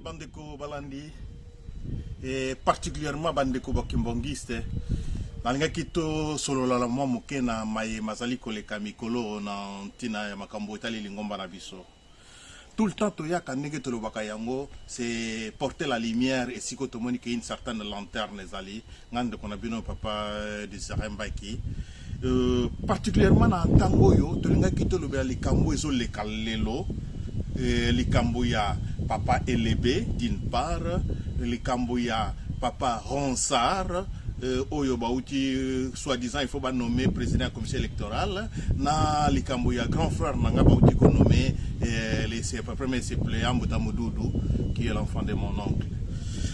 Bandeko Balandi et particulièrement Bandeko Bakimbongiste balinga kito solo la mwa moke na maye mazali koleka mikolo na ntina ya makambo etali lingomba na biso. Tout le temps toyaka ndenge tolobaka yango c'est porter la lumière et siko tomoni ke une certaine lanterne ezali ngande kona bino papa de Zarembaki particulièrement na ntango yo tolinga kito lobela likambo ezo lekalelo likambo ya papa Elebe d'une part, likambo ya papa Ronsard oyo bauti soi-disant il faut pas nommer président de la commission électorale na likambo ya grand frère nanga bauti ko nommer le premier suppléant Boutamodoudou qui est l'enfant de mon oncle.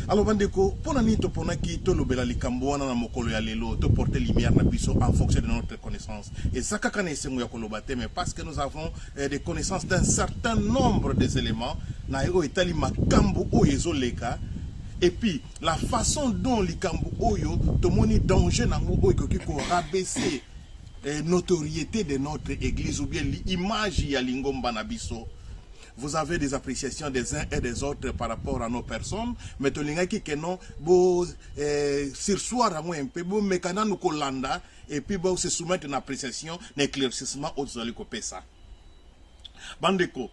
Alors bandeko pona ni to pona ki to lobela likambo wana na mokolo ya lelo to porter lumière na biso en fonction de notre connaissance et ça kana esengo ya kolobate mais parce que nous avons des connaissances d'un certain nombre des éléments na ego etali makambo oyezo leka. Et puis, la façon dont likambo oyo, tomoni danger nango oyo ko rabaisser notoriété de notre église ou bien l'image ya lingomba na biso. Vous avez des appréciations des uns et des autres par rapport à nos personnes, mais tolinga ki kenon bo sursoir un peu bo mekana nous kolanda et puis bo se soumettre une appréciation, un éclaircissement aux zaliko pesa. Bandeko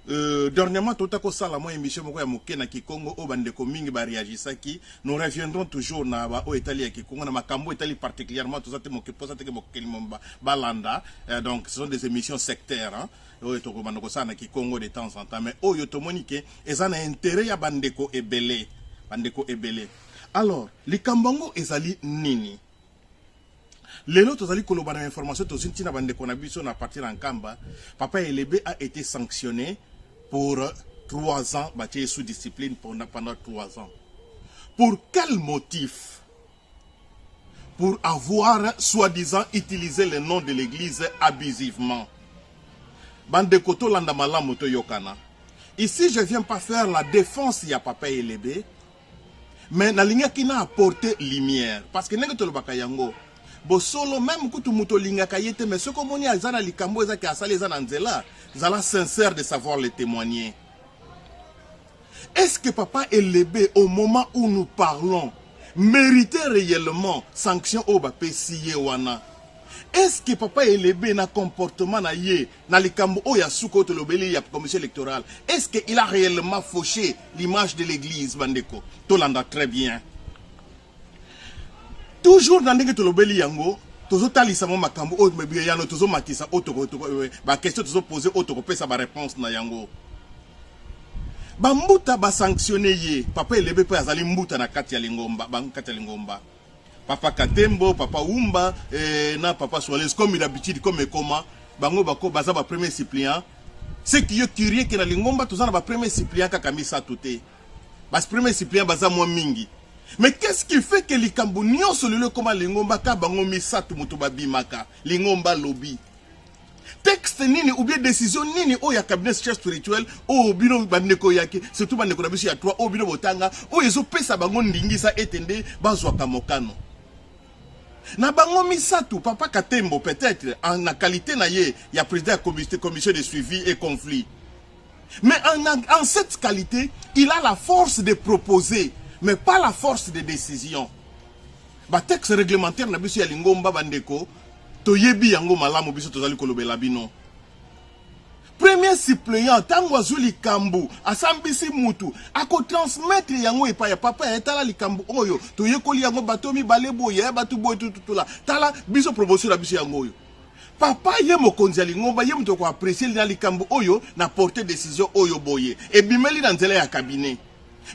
dernièrement tout à coup ça la moi émission moko ya moke na Kikongo o bandeko mingi ba réagisaki nous reviendrons toujours na ba o Italie ya Kikongo na makambo Italie particulièrement tout ça te moke posa te moke limomba balanda donc ce sont des émissions sectaires hein o to ko bandeko ça na Kikongo de temps en temps mais o yo to monike ezana intérêt ya bandeko ebele alors likambongo ezali nini lelo tozali koloba na information to zintina bandeko na biso na partir en Kamba papa Elebe a été sanctionné pour 3 ans, sous discipline pendant 3 ans. Pour quel motif? Pour avoir, soi-disant, utilisé le nom de l'église abusivement. Bande koto landa malamu to yokana. Ici, je ne viens pas faire la défense ya papa Elebe, mais na linga qui n'a apporté lumière. Parce que nenge to lobaka yango. Bo solo même kutu muto linga kayete mais ce que moni azana likambo ezaki asali ezana nzela zala sincère de savoir le témoigner. Est-ce que papa Elebe au moment où nous parlons méritait réellement sanction au bapesiye wana? Est-ce que papa Elebe na comportement na ye na likambo o ya suko to lobeli ya commission électorale est-ce qu'il a réellement fauché l'image de l'église bandeko? Tolanda très bien. Toujours dans les tolobeli yango, tozo talisa mo makambo o mebiya yano tozo matisa otoko ba question tozo poser otoko pesa ba réponse na yango. Ba mbuta ba sanctionner ye, papa Elebe pe azali mbuta na kati ya lingomba, ba kati ya lingomba. Papa Katembo, papa Umba na papa Soales comme d'habitude comme comment bango bako baza ba premier suppléant. Ce qui est curieux que na lingomba toza na ba premier suppléant kaka misa touté. Ba premier suppléant baza mo mingi. Mais qu'est-ce qui fait que likambo nyonso lelo koma lingomba ka bango misatu muto babimaka lingomba lobby texte nini ou bien décision nini o ya cabinet chef spirituel o bino bandeko yake surtout bandeko na biso ya 3 o bino botanga o yezo pesa bango ndingisa etende bazwa kamokano na bango misatu papa Katembo peut-être en qualité na ye ya président de commission de suivi et conflit mais en cette qualité il a la force de proposer mais pas la force de décision. Ba texte réglementaire na biso ya lingomba bandeko to yebi yango malamu biso tozali kolobela bino. Premier suppléant tango azuli kambu asambisi mutu ako transmettre yango epa ya papa etala likambu oyo to yekoli yango batomi balebo ya batu boy tutula tala biso promotion na biso yango oyo. Papa ye mokonzi ya lingomba ye muto ko apprécier na likambu oyo na porter décision oyo boye e bimeli na nzela ya cabinet.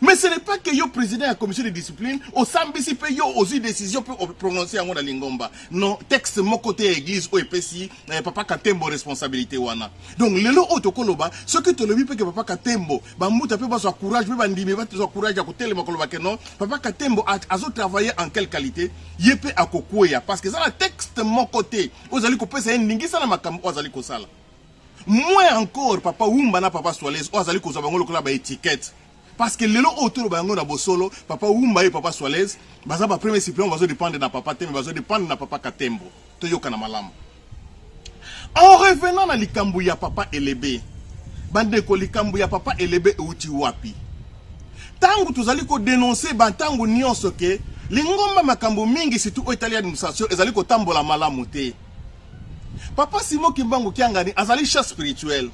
Mais ce n'est pas que yo président de la commission de discipline au sambisi pe yo aussi décision pour prononcer en la lingomba. Non, texte mon côté église au EPC papa Katembo responsabilité wana. Donc lelo otokoloba ce que tu le vis que papa Katembo ba muta pe ba so courage pe ba ndimi ba so courage à côté le makoloba que non papa Katembo a travaillé en quelle qualité yepe akokoya parce que ça la texte mon côté ozali ko pesa ndingisa na makambo ozali ko sala. Moins encore papa Umba na papa Soales ozali ko zabango lokola ba étiquette. Parce que lelo autour bango na bosolo papa Umba et papa Soales baza ba premier suppléant bazo dépendre na papa Tembo bazo dépendre na papa Katembo to yoka na malamu. En revenant na likambu ya papa Elebe bandeko likambu ya papa Elebe uti wapi tangu tozali ko dénoncer bantango nyonso ke lingomba makambo mingi surtout au Italie administration ezali ko tambola malamu te. Papa Simon Kimbangu Kiangani azali chef spirituel.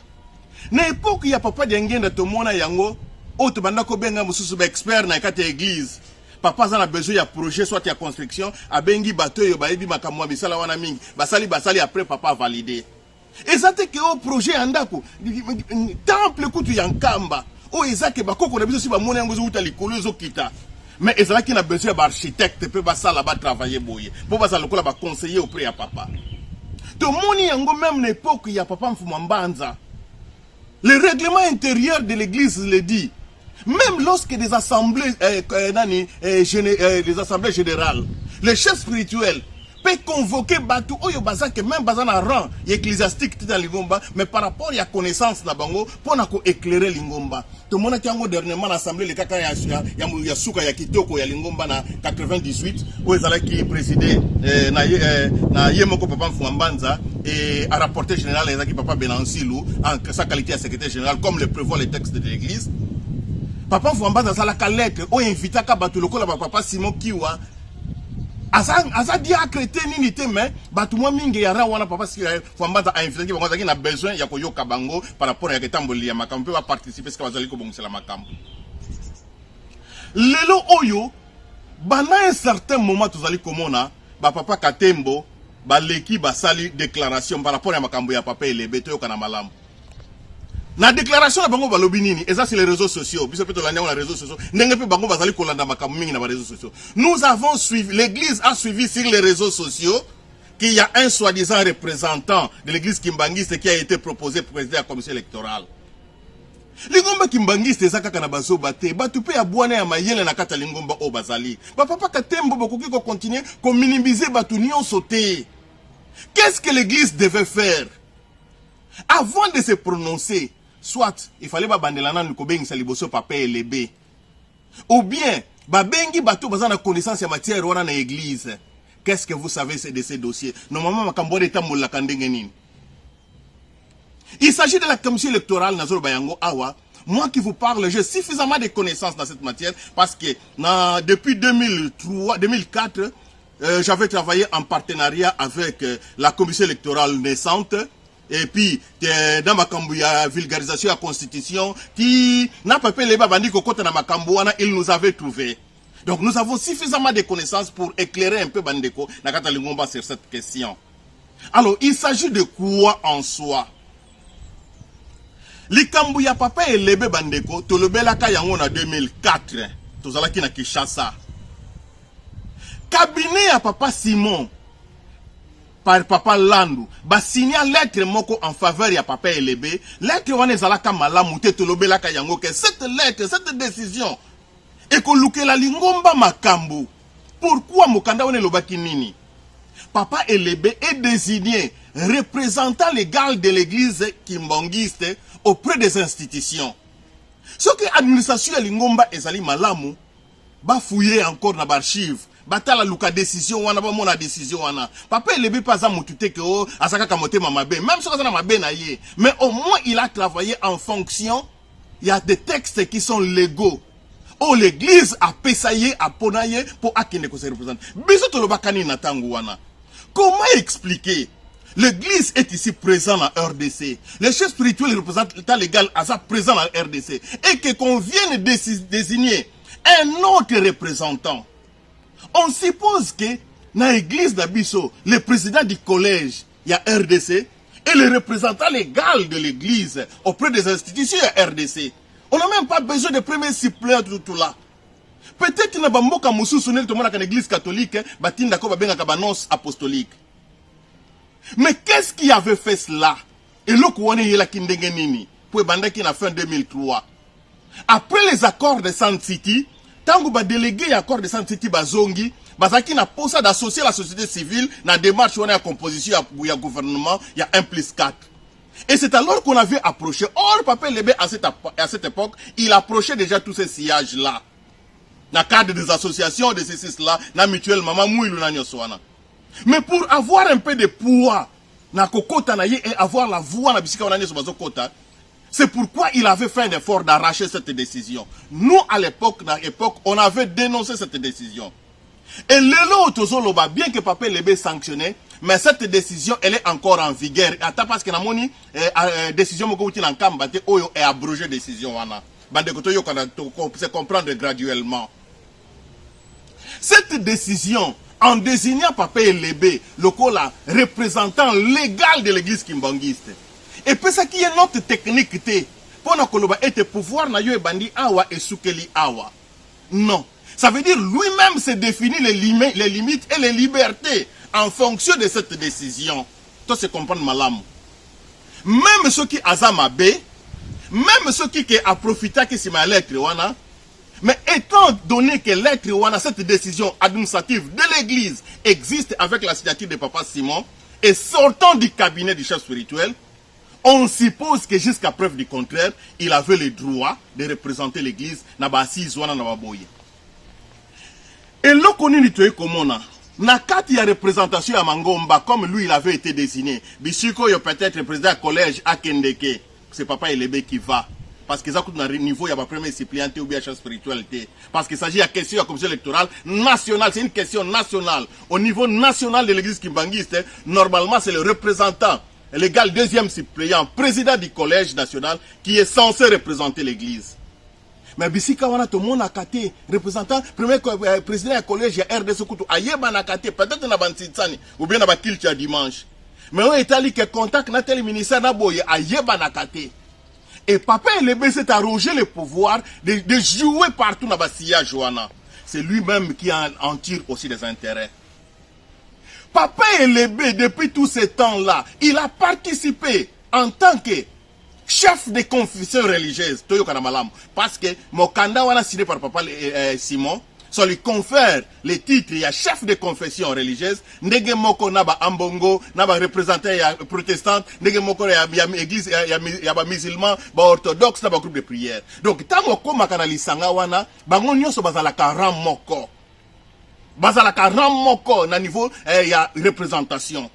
Na époque ya papa Diangenda tomona yango auto bandako benga mususu ba expert na kati ya église. Papa a besoin ya projet soit ya construction abengi bateau yo bayebi makamwa bisala wana mingi basali après papa validé. Et ça te que au projet andako temple kutu ya nkamba o ezake bakoko na biso si ba mona yango zo uta likolo zo kita. Mais ezalaki na besoin ba architecte pe basala ba travailler boye. Po basala lokola ba conseiller auprès ya papa. To moni yango même l'époque ya papa Mfuma Mbanza. Le règlement intérieur de l'église le dit. Même lorsque des assemblées, les assemblées générales, les chefs spirituels peuvent convoquer Batou Oyo Bazak, même Bazana rang ecclésiastique dans Lingomba, mais par rapport à la connaissance na bango, pour éclairer Lingomba. Tout le monde qui a dernièrement l'assemblée, les Kaka Yasuka Yakitoko Yalingomba na 98, où ils allaient qui présider na Yemoko Papa Mfouambanza et à rapporteur général les Papa Benansilou en sa qualité de secrétaire général, comme le prévoit les textes de l'église. Papa Mfouambanza zalaka lettre o invitaka batu lokola papa Simon Kiwa asa diacrété nini te mais batu mo mingi ya ra wana papa Mfouambanza a invité bango na besoin ya koyoka bango par rapport ya ketamboli ya makambo va participer ce que bazali ko bongisa la makambo. Lelo oyo bana un certain moment tozali komona ba papa Katembo ba leki ba sali déclaration par rapport ya makambo ya papa Elebe to yoka na malamu. Na déclaration na bango balobi nini eza sur les réseaux sociaux biso peto landa na réseaux sociaux ndenge pe bango bazali kolanda makambo mingi na ba réseaux sociaux. Nous avons suivi, l'église a suivi sur les réseaux sociaux qu'il y a un soi-disant représentant de l'église kimbangiste qui a été proposé pour présider la commission électorale. Lingomba kimbangiste ezaka kana bazo bate batu pe abwana ya mayele na kata lingomba o bazali ba papa Katembo bokoki ko continuer ko minimiser batu nyonso te. Qu'est-ce que l'église devait faire avant de se prononcer? Soit il fallait ba bandelana ko bengisa liboso papa Elebe, ou bien ba bengi bato bazana connaissance ya matière wana na église. Qu'est-ce que vous savez de ces dossiers? Normalement makambo de tambola kandenge nini. Il s'agit de la commission électorale Nazoro Bayango Awa. Moi qui vous parle, j'ai suffisamment de connaissances dans cette matière parce que depuis 2004, j'avais travaillé en partenariat avec la commission électorale naissante. Et puis, dans ma cambouya vulgarisation à la constitution, qui n'a pas fait les babandi kokota na makambouana, il nous avait trouvé. Donc nous avons suffisamment de connaissances pour éclairer un peu Bandeko na Katalingomba sur cette question. Alors, il s'agit de quoi en soi? Likambouya papa Elebe Bandeko, tolobela ka yango na 2004, tozalaki na Kinshasa. Cabinet à papa Simon, par papa Landu, ba signé lettre moko en faveur ya papa Elebe, lettre wana zalaka malamu te tolobela ka yango que cette lettre, cette décision, et que lukela lingomba makambo. Pourquoi mokanda wana lobaki nini? Papa Elebe est désigné représentant légal de l'église kimbangiste auprès des institutions. Ce que l'administration ya lingomba ezali malamu, ba fouiller encore na archive. Batala luka décision wana ba mona décision wana. Papa Elebe pas za mutute ke o asaka kamote mamabe. Même si na mabe na ye, mais au moins il a travaillé en fonction. Il y a des textes qui sont légaux. Oh l'église a pesaye a ponaye pour akine ko se représente. Biso to lobakani na tangu wana. Comment expliquer? L'église est ici présent en RDC. Les chefs spirituels représentants légal à ça présent en RDC et que qu'on vienne désigner un autre représentant. On suppose que dans l'église d'Abisso, le président du collège, il y a RDC, et le représentant légal de l'église auprès des institutions, il y a RDC. On n'a même pas besoin de premier suppléant tout là. Peut-être qu'il n'y a pas de l'église catholique, batinda ko babenga kabanos apostolique. Mais qu'est-ce qui avait fait cela? Et le kouane yela kindenge nini? Pour banda qui na fin 2003. Après les accords de Sand City, tango ba délégué accord de Sand City bazongi, bazaki na posa d'associer la société civile na démarche wana ya composition ya gouvernement, il y a 1+4. Et c'est alors qu'on avait approché. Or, Papa Elebe à cette époque, il approchait déjà tous ces sillages-là. Dans le cadre des associations de ces six-là, na mutuelle maman mouilou na nyoswana. Mais pour avoir un peu de poids, na kokota na ye et avoir la voix na bisika wana nyoso bazokota, C'est pourquoi il avait fait un effort d'arracher cette décision. Nous, à l'époque, on avait dénoncé cette décision. Et Lelo Tozoloba, bien que Papa Lebe sanctionné, mais cette décision, elle est encore en vigueur. Attends, parce que la moni, décision Mokouti Nankambate, Oyo est abrogée décision. C'est comprendre graduellement. Cette décision, en désignant Papa Lebe, le représentant légal de l'église kimbangiste, et puis ça qui est notre technique, pour nous et pouvoir na yo bandi awa et soukeli awa. Non. Ça veut dire lui-même se définit les limites et les libertés en fonction de cette décision. Toi, c'est comprendre malam. Même ceux qui azamabé, même ceux qui a profité que c'est ma lettre wana, mais étant donné que lettre wana, cette décision administrative de l'église existe avec la signature de Papa Simon et sortant du cabinet du chef spirituel, on suppose que jusqu'à preuve du contraire, il avait le droit de représenter l'église na basise wana na baboye. Et l'on connaît l'itoye komona. Na kati ya représentation à Mangomba, comme lui il avait été désigné. Bisiko yo peut-être président du collège à Kendeke. C'est Papa Elebe qui va. Parce que ça coûte un niveau, il y a ma première disciplinité ou bien la spiritualité. Parce qu'il s'agit de la question de la commission électorale nationale. C'est une question nationale. Au niveau national de l'église kimbangiste, normalement c'est le représentant légal deuxième suppléant, président du collège national, qui est censé représenter l'église. Mais bisika wana tout le monde a katé représentant premier président du collège ya RDC Kutu ayeba na katé peut-être na bantitsani ou bien na bakilcha dimanche. Mais on est allé que contact na tel ministère na boye ayeba na katé. Et Papa Elebe s'est arrogé le pouvoir de jouer partout na basillage wana. C'est lui-même qui en tire aussi des intérêts. Papa Elebe depuis tous ces temps-là, il a participé en tant que chef de confession religieuse, parce que Mokanda wana signé par Papa Simon, ça lui confère le titre, il y a chef de confession religieuse, ndege moko naba ambongo, naba représentant ya protestant, ndege moko ya église, ya ba musulman, ba orthodoxe, naba groupe de prière. Donc, tango koma kana lisanga wana, bango nyonso bazalaka ram moko. Bazalaka ram moko na niveau ya représentation.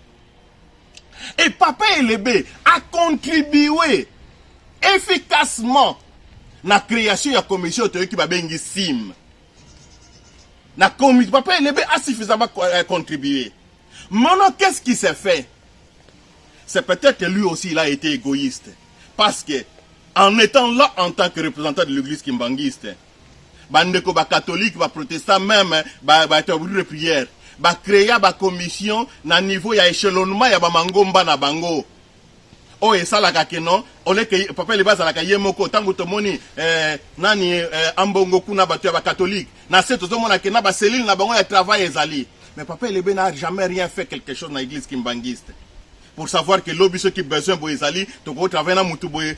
Et Papa Elebe a contribué efficacement na création de la commission qui va bengi sim. La commission, Papa Elebe a suffisamment contribué. Maintenant, qu'est-ce qui s'est fait? C'est peut-être que lui aussi, il a été égoïste. Parce que, en étant là en tant que représentant de l'église kimbangiste, bandeko ba catholique, ba protestant même, ba de prière, ba créer ba commission na niveau ya échelonnement ya ba mangomba na bango. Oh et ça la kakeno, ole ke Papa Elebe za la kayemoko tangu tomoni nani ambongo kuna batu ya ba catholique. Na seto zomona ke na ba cellule na bango ya travail ezali. Mais Papa Elebe n'a jamais rien fait quelque chose dans l'église kimbangiste. Pour savoir que l'objet qui besoin de ezali, donc au travail na mutu boye.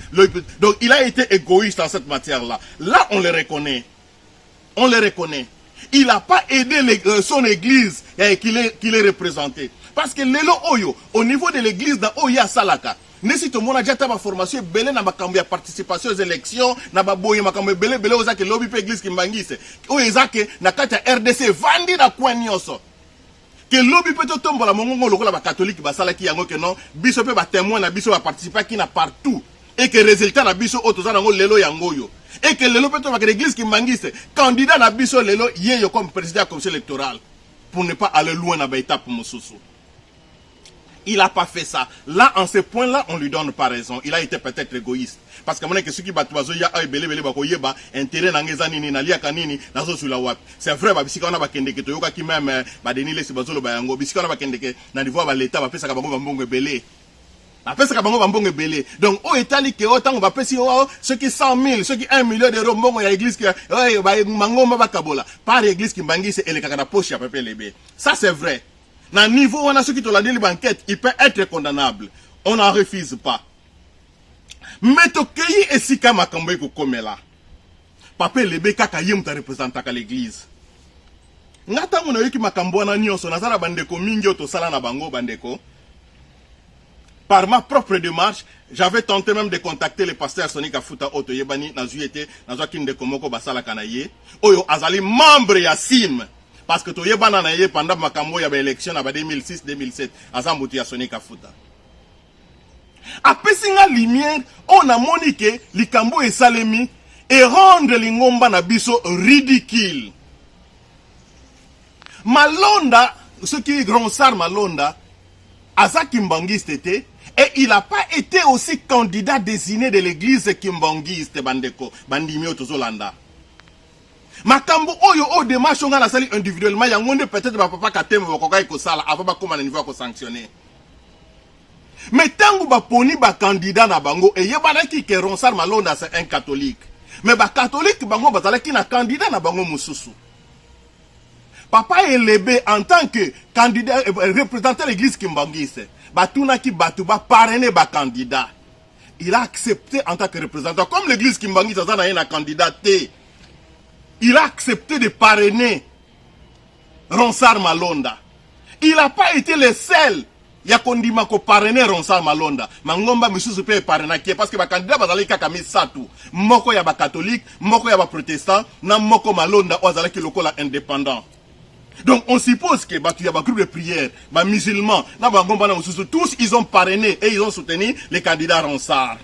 Donc il a été égoïste en cette matière-là. Là on le reconnaît. On le reconnaît. Il n'a pas aidé son église qu'il est représenté. Parce que Lelo Oyo, au niveau de l'église dans Oya Salaka, Nesi tout le monde a déjà ta formation belé na makambo ya participation aux élections na baboye makambo belé oza ke lobby pe église kimbangise o ezake na kati ya RDC vandi na kwa nyonso ke lobby pe to tombola mongongo lokola ba catholique basala ki yango ke non biso pe ba témoin na biso ba participer ki na partout et que résultat na biso otoza nango lelo yango yo et que lelo pe to ba ke l'église kimbangise candidat na biso lelo yeyo comme président de la commission électorale pour ne pas aller loin na ba étape mosusu. Il n'a pas fait ça. Là, en ce point-là, on lui donne pas raison. Il a été peut-être égoïste. Parce que ceux qui battent ya intérêt c'est vrai, si on a qui même denile si bazolo bayango, si on a na niveau ba l'état ba pesa ka bango mbongo belé. Na pesa ka bango mbongo belé. Donc au Italie que autant on va pesi ceux qui 100 000, ceux qui 1 million d'euros mbongo ya église qui ba mangoma ba kabola. Par église qui mbangi c'est ele kaka poche ya Papa Elebe. Ça c'est vrai. Dans le niveau où on a ceux qui ont la banquette, il peut être condamnable. On n'en refuse pas. Mais to kei esika makambo ko komela. Papa Elebe kaka yem ta représenter à l'église. Ngata ngona yoki makambo na nyonso nazala bandeko mingi oto sala na bango bandeko. Par ma propre démarche, j'avais tenté même de contacter le pasteur Sonika Futa Oto Yebani na zuete na zwakinde komoko basala kanaye. Oyo azali membre ya SIM. Parce que tu es bananaye pendant makambo ya ba élection en 2006-2007 azambuti ya Sonika Futa. Apesi nga lumière, on a monique likambo et salemi et rendre lingomba na biso ridicule. Malonda, ce qui est Ronsard Malonda, Aza Kimbangiste était, et il n'a pas été aussi candidat désigné de l'église Kimbangiste, Bandeko, Bandimio Tozolanda. Makambo oyo o démarche on a la salle individuellement, il y a peut-être papa Katem Vokoka ko sala avant ba comment niveau ko sanctionner. Mais tangu ba poni ba candidat na bango et yebanaki ke Ronsard Malonda c'est un catholique. Mais ba catholique bango bazalaki na candidat na bango mususu. Papa Elebe en tant que candidat représentant l'église Kimbangiste, batuna ki batuba parrainé ba candidat. Il a accepté en tant que représentant comme l'église Kimbangiste ça na un candidat té. Il a accepté de parrainer Ronsard Malonda. Il n'a pas été le seul. Il y a kondima ko parrainer Ronsard Malonda. Mangomba monsieur peut parrainer parce que ba candidat bazali kaka misatu. Moko ya ba catholique, moko ya ba protestant, na moko Malonda ozala ki lokola indépendant. Donc on suppose que il y a un groupe de prière, les musulmans, tous ils ont parrainé et ils ont soutenu les candidats Ronsard.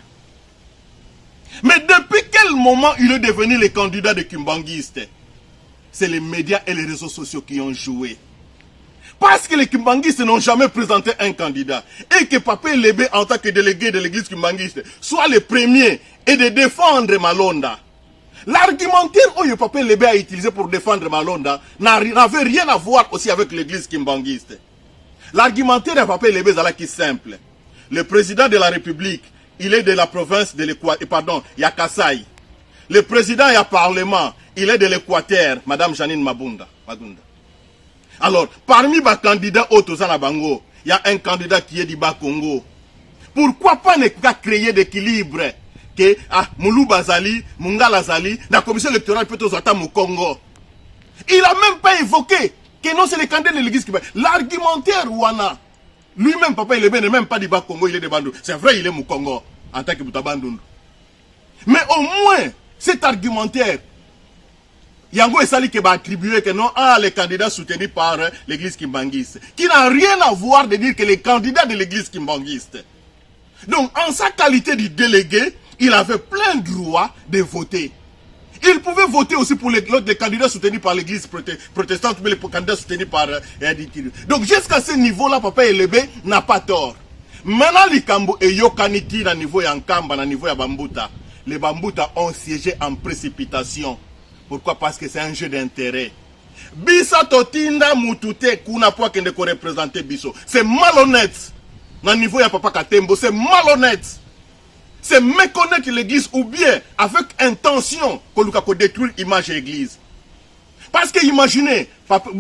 Mais depuis quel moment il est devenu le candidat de Kimbanguiste? C'est les médias et les réseaux sociaux qui ont joué. Parce que les Kimbanguistes n'ont jamais présenté un candidat. Et que Papa Lébé, en tant que délégué de l'église Kimbanguiste, soit le premier et de défendre Malonda. L'argumentaire que Papa Lébé a utilisé pour défendre Malonda n'avait rien à voir aussi avec l'église Kimbanguiste. L'argumentaire de Papa Lébé est simple. Le président de la République, il est de la province de l'Équateur, pardon, Yakassai. Le président et le parlement, il est de l'Équateur, Madame Janine Magunda. Alors, parmi les candidats au Tozana Bango, il y a un candidat qui est du Bas-Congo. Pourquoi pas ne pas créer d'équilibre que Moulou Bazali, Mungala Zali, la commission électorale peut être au Congo. Il n'a même pas évoqué que non, c'est le candidat de l'église qui va. L'argumentaire Wana, lui-même, Papa, il n'est même pas du Bas-Congo, il est de Bandou. C'est vrai, il est au Congo, en tant que Boutabandoun. Mais au moins, cet argumentaire, Yango Essali qui va attribuer que non, les candidats soutenus par l'église Kimbanguiste, qui n'a rien à voir de dire que les candidats de l'église Kimbanguiste. Donc, en sa qualité de délégué, il avait plein droit de voter. Il pouvait voter aussi pour les candidats soutenus par l'église protestante, mais les candidats soutenus par donc jusqu'à ce niveau-là, Papa Elebe n'a pas tort. Maintenant, les Kambo et Yokaniti, à niveau Yankamba, à niveau Bambuta, les Bambuta ont siégé en précipitation. Pourquoi? Parce que c'est un jeu d'intérêt. Bisa Totinda Mutute Kuna pour que ne représenter Biso. C'est malhonnête. À niveau ya Papa Katembo, c'est malhonnête. C'est méconnaître l'église ou bien avec intention qu'on détruire l'image de l'église. Parce que imaginez, Papa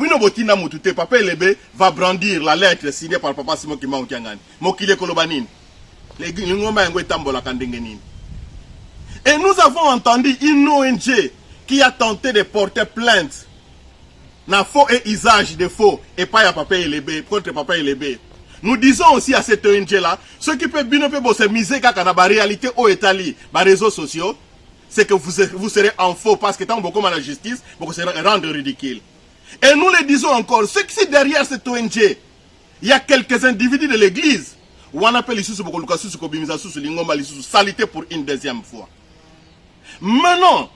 Elebe va brandir la lettre signée par Papa Simon Kimba Okiangani. Mokile Kolobanine. Et nous avons entendu une ONG qui a tenté de porter plainte na faux et usage de faux et pas à Papa Elebe, contre Papa Elebe. Nous disons aussi à cette ONG-là, ce qui peut bien se miser quand la réalité au Italie, les réseaux sociaux, c'est que vous serez en faux parce que tant beaucoup à la justice, vous serez rendre ridicule. Et nous le disons encore, ce qui est derrière cette ONG, il y a quelques individus de l'église, où on appelle les salité pour une deuxième fois. Maintenant,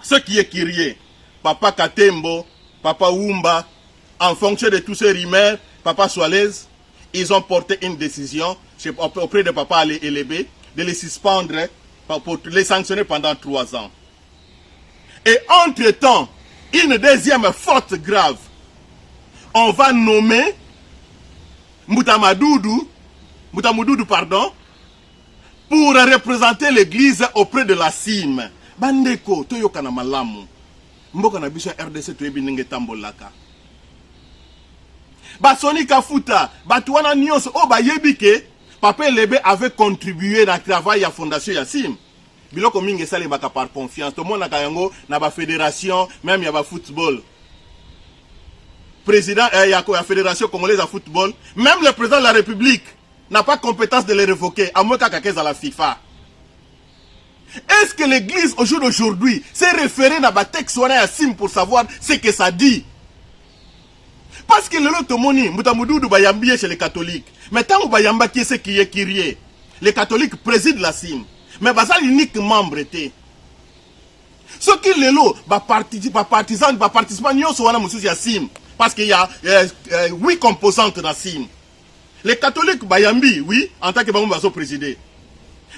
ce qui est Kyrie, Papa Katembo, Papa Wumba, en fonction de tous ces rumeurs, Papa Suarez, ils ont porté une décision auprès de Papa Elebe de les suspendre pour les sanctionner pendant 3 ans. Et entre-temps, une deuxième faute grave. On va nommer Moutamoudou, pour représenter l'église auprès de la CIM. Bandeko, Toyokana Malamu. Mboka na bisha RDC Toyebi Nenge Tambolaka. Basoni Kafuta, Batouana Nyos, Yebike, Papa Elebe avait contribué dans le travail à la Fondation Yassim. Biloko Minge Sale Baka par confiance. Tout le monde a la fédération, même il y a le football. Président, il y a la fédération congolaise de football. Même le président de la République n'a pas compétence de les révoquer, à moins qu'à la FIFA. Est-ce que l'église, au jour d'aujourd'hui, s'est référée à la texte Yassim pour savoir ce que ça dit? Parce que le lot moni, Moutamoudou bayambié chez les catholiques. Mais tant que bayamba qui est ce qui est Kyrie. Les catholiques président la CIM. Mais c'est l'unique membre. Ceux qui lelo, partisans, participants, ils sont à CIM. Parce qu'il y a 8 composantes dans la CIM. Les catholiques, Bayambi, oui, en tant que Bamou présider.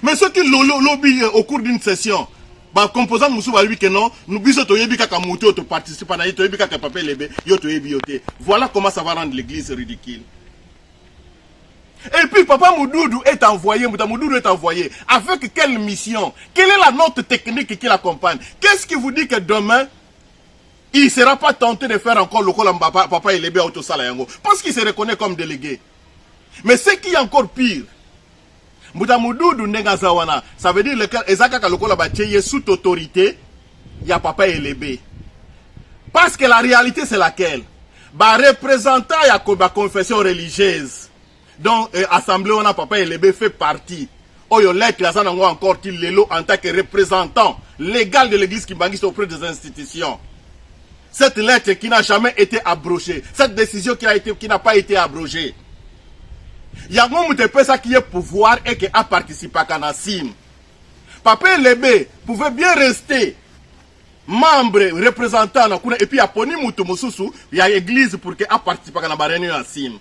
Mais ceux qui lobby au cours d'une session, composant Moussou va lui que non, nous bisous toyebi kaka mouté auto participer na toyebi kaka papé lebe yo toyebi yoté. Voilà comment ça va rendre l'église ridicule. Et puis Papa Moudoudou est envoyé, Moudoudou est envoyé. Avec quelle mission? Quelle est la note technique qui l'accompagne? Qu'est-ce qui vous dit que demain, il ne sera pas tenté de faire encore le col Papa et Lébé Auto Salayango? Parce qu'il se reconnaît comme délégué. Mais ce qui est encore pire, Moudoudou Nengazawana, ça veut dire que Ezaka Lokola Bacheye sous autorité, il y a Papa et Lébé. Parce que la réalité c'est laquelle? Représentant il y a la confession religieuse. Donc, Assemblée, on a Papa et Lébé fait partie. Oyo lettre, la zanango encore qu'il l'élo en tant que représentant légal de l'église qui banquise auprès des institutions. Cette lettre qui n'a jamais été abrogée. Cette décision qui n'a pas été abrogée. Il y a un moment qui est pouvoir et qui a participé à la CIM. Papa et Lébé pouvaient bien rester membre, représentant, et puis il y a Poni Moutoumoussou, il y a l'église pour qu'il a participé à la réunion à CIM.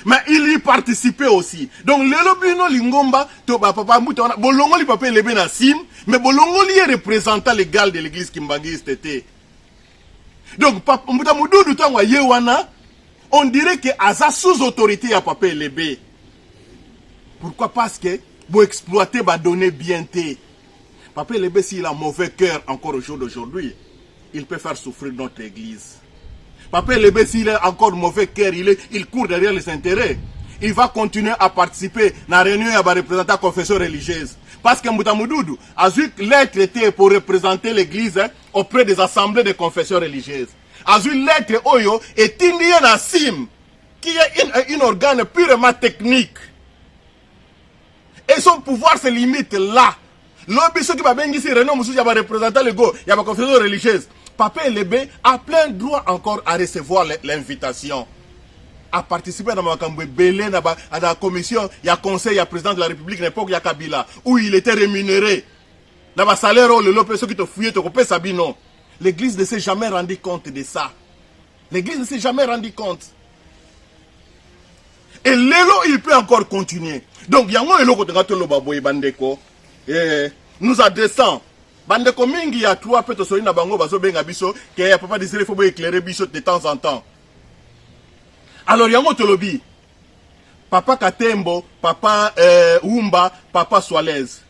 Mais il y participait aussi. Donc, le lobino lingomba, papa mouta, bolongo li papa lebe na sim, mais bolongo li est représentant légal de l'église Kimbangiste était. Donc, papa mouta moudou tangwa yewana, on dirait que Aza sous autorité à papa lebe. Pourquoi? Parce que, pour exploiter, va donner bien té. Papa lebe, s'il a mauvais cœur encore au jour d'aujourd'hui, il peut faire souffrir notre église. Papa Lébé, s'il est encore mauvais cœur, il court derrière les intérêts. Il va continuer à participer à la réunion et à représenter la confession religieuse. Parce que Moutamoudou a eu lettre pour représenter l'église auprès des assemblées de confession religieuse. A eu lettre Oyo et Tindiye Nassim, qui est un organe purement technique. Et son pouvoir se limite là. L'objet qui va bien ici, Renan Moussou, il va représenter le go, il y a la confession religieuse. Papa Lébé a plein droit encore à recevoir l'invitation. À participer dans la commission, il y a conseil, il y a président de la République, l'époque, il y a Kabila, où il était rémunéré. Dans le salaire, le lopé, ceux qui te fouillent, te coupent Sabino. L'église ne s'est jamais rendu compte de ça. L'église ne s'est jamais rendu compte. Et l'élo, il peut encore continuer. Donc, il y a un élo qui nous adressons. Bande mingi il y a 3 peut sori na bango bazo benga biso que ya papa désiré faut éclairer biso de temps en temps. Alors yango tolobi papa Katembo, papa Umba, papa Soalez.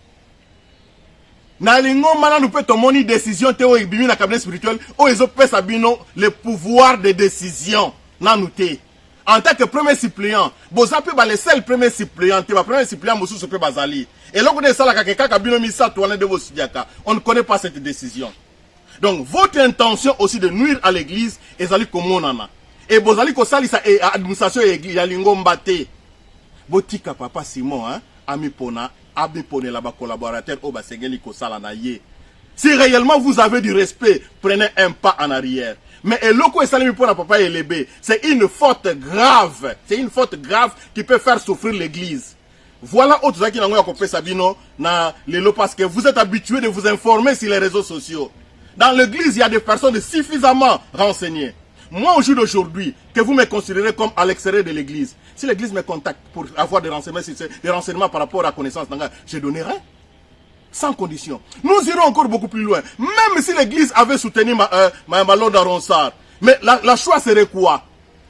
Na lingo mana nous peut tomoni décision théo ibimi na cabinet spirituel o ezo pesa bino le pouvoir de décision na nouté. En tant que premier suppléant, bozape ba le seul premier suppléant, te ba premier suppléant mosu sope bazali. Et là, on ne connaît pas cette décision. Donc, votre intention aussi de nuire à l'église est d'aller comme on en a. Et vous allez que l'administration de l'église, il y a l'ingombate. Botika papa Simon, ami pona là-bas collaborateur, si réellement vous avez du respect, prenez un pas en arrière. Mais loko salimi pour papa Lébé, c'est une faute grave. C'est une faute grave qui peut faire souffrir l'église. Voilà autre chose qui n'a pas Sabino na lelo parce que vous êtes habitués de vous informer sur les réseaux sociaux. Dans l'église, il y a des personnes suffisamment renseignées. Moi, au jour d'aujourd'hui, que vous me considérez comme à l'extérieur de l'église, si l'église me contacte pour avoir des renseignements par rapport à la connaissance, je donnerai. Sans condition. Nous irons encore beaucoup plus loin. Même si l'église avait soutenu ma Lord Ronsard. Mais la choix serait quoi?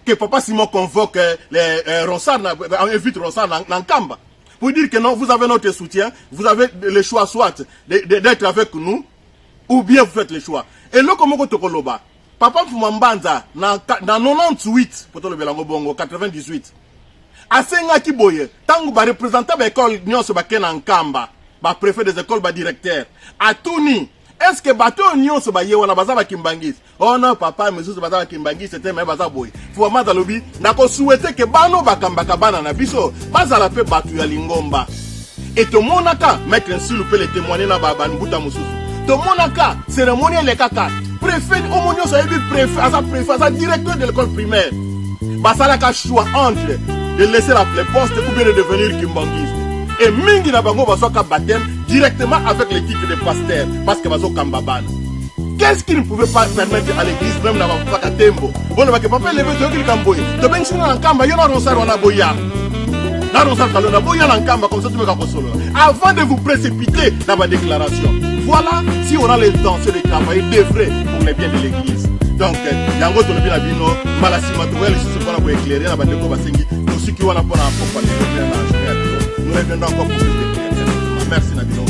Que Papa Simon convoque les Ronsard, invite Ronsard dans Kamba. Pour dire que non, vous avez notre soutien, vous avez le choix soit d'être avec nous, ou bien vous faites le choix. Et là, comment vous avez Papa Fumambanza, dans 98, pour le Belango Bongo, 98, à Senga Kiboye, tant que représentant de l'école Nyon Sebaken en Kamba, préfet des écoles, directeur, à Touni, est-ce que bateau Nyon Sebaye, on a bazaba Kimbangis? Oh non, papa, monsieur Sebaza Kimbangis, c'était même bazaboy. Faut ma dalobi, n'a pas souhaité que Bano Bakambakabana na biso, bazala pe batu ya lingomba. Et tout mon aka, mettre ainsi le peut les témoigner na baban Bouta Moussou. Tout mon aka, cérémonie les kaka, préfet, au monio, ça veut dire préfet, à sa directeur de l'école primaire. Basalaka choix entre de laisser les postes ou bien de devenir kimbangiste. Et mingi na bango basoka baptême directement avec le titre de pasteur parce que baso kambabana. Qu'est-ce qui ne pouvait pas permettre à l'église même dans la tembo? On ne va pas lever de qui camboye. De ben sina en kamba yona rosar wana boya. Na rosar talona boya en kamba comme ça tu me ka solo. Avant de vous précipiter dans ma déclaration. Voilà si on a les temps de travailler des frais pour les biens de l'église. Donc yango to lebina bino malasima to wele sisi pour na éclairer na bandeko basengi to siki wana pour na accompagner nous reviendrons encore pour plus de merci na bino.